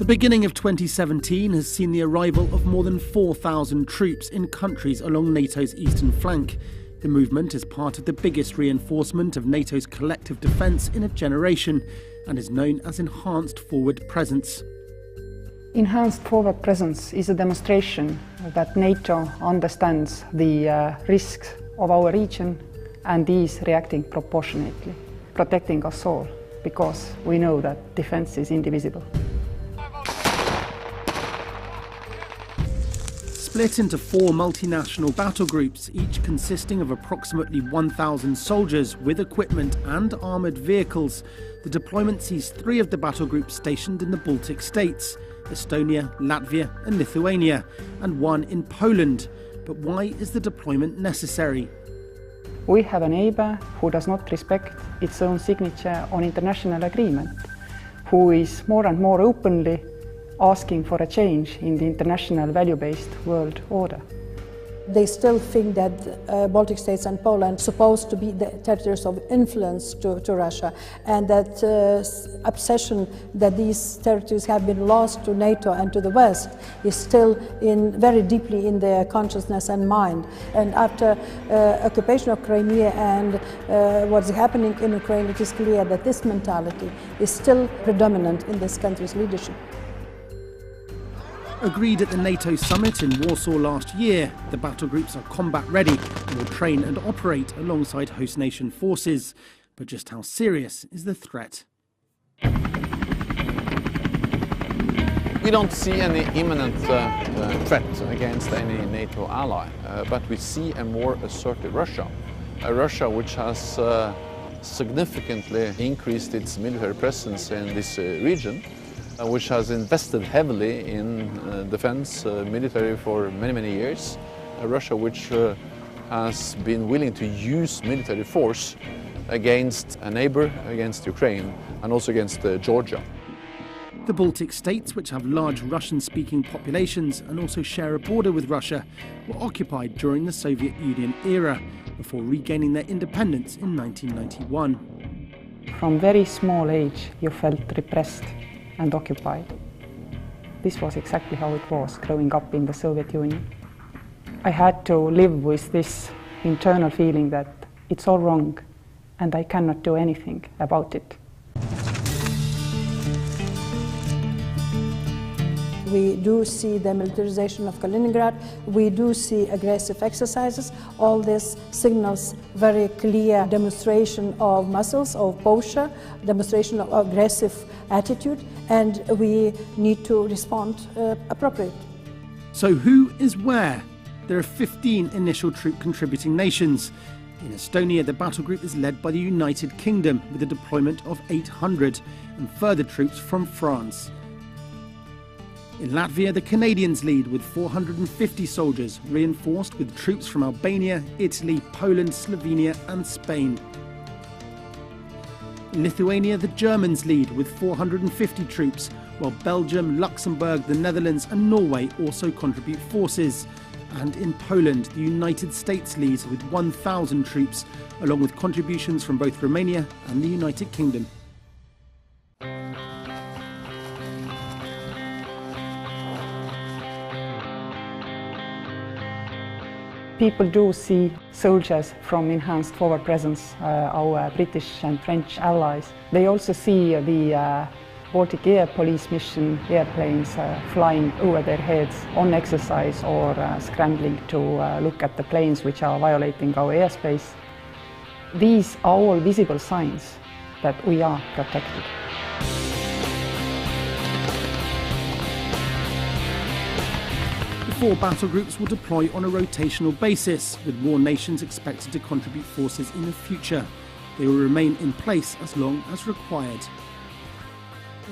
The beginning of 2017 has seen the arrival of more than 4,000 troops in countries along NATO's eastern flank. The movement is part of the biggest reinforcement of NATO's collective defence in a generation and is known as Enhanced Forward Presence. Enhanced Forward Presence is a demonstration that NATO understands the risks of our region and is reacting proportionately, protecting us all, because we know that defence is indivisible. Split into 4 multinational battle groups, each consisting of approximately 1,000 soldiers with equipment and armoured vehicles, the deployment sees 3 of the battle groups stationed in the Baltic States, Estonia, Latvia and Lithuania, and 1 in Poland. But why is the deployment necessary? We have a neighbour who does not respect its own signature on international agreement, who is more and more openly asking for a change in the international value-based world order. They still think that Baltic States and Poland are supposed to be the territories of influence to Russia, and that obsession that these territories have been lost to NATO and to the West is still very deeply in their consciousness and mind. And after occupation of Crimea and what's happening in Ukraine, it is clear that this mentality is still predominant in this country's leadership. Agreed at the NATO summit in Warsaw last year, the battle groups are combat ready and will train and operate alongside host nation forces. But just how serious is the threat? We don't see any imminent threat against any NATO ally, but we see a more assertive Russia. A Russia which has significantly increased its military presence in this region, which has invested heavily in defense military for many years. A Russia which has been willing to use military force against a neighbor, against Ukraine, and also against Georgia. The Baltic States, which have large Russian-speaking populations and also share a border with Russia, were occupied during the Soviet Union era, before regaining their independence in 1991. From very small age, you felt repressed and occupied. This was exactly how it was growing up in the Soviet Union. I had to live with this internal feeling that it's all wrong and I cannot do anything about it. We do see the militarization of Kaliningrad, we do see aggressive exercises. All this signals very clear demonstration of muscles, of posture, demonstration of aggressive attitude, and we need to respond appropriately. So who is where? There are 15 initial troop contributing nations. In Estonia, the battle group is led by the United Kingdom with a deployment of 800 and further troops from France. In Latvia, the Canadians lead with 450 soldiers, reinforced with troops from Albania, Italy, Poland, Slovenia and Spain. In Lithuania, the Germans lead with 450 troops, while Belgium, Luxembourg, the Netherlands and Norway also contribute forces. And in Poland, the United States leads with 1,000 troops, along with contributions from both Romania and the United Kingdom. People do see soldiers from Enhanced Forward Presence, our British and French allies. They also see the Baltic Air Police mission airplanes flying over their heads on exercise or scrambling to look at the planes which are violating our airspace. These are all visible signs that we are protected. The 4 battle groups will deploy on a rotational basis, with more nations expected to contribute forces in the future. They will remain in place as long as required.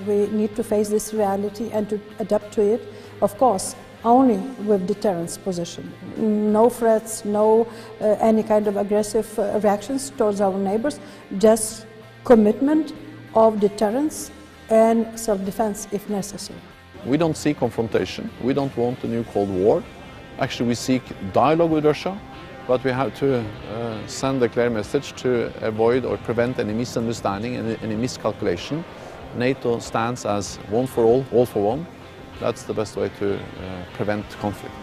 We need to face this reality and to adapt to it, of course, only with deterrence position. No threats, no any kind of aggressive reactions towards our neighbors, just commitment of deterrence and self-defense if necessary. We don't seek confrontation, we don't want a new Cold War. Actually, we seek dialogue with Russia, but we have to send a clear message to avoid or prevent any misunderstanding and any miscalculation NATO stands as one for all for one. That's the best way to prevent conflict.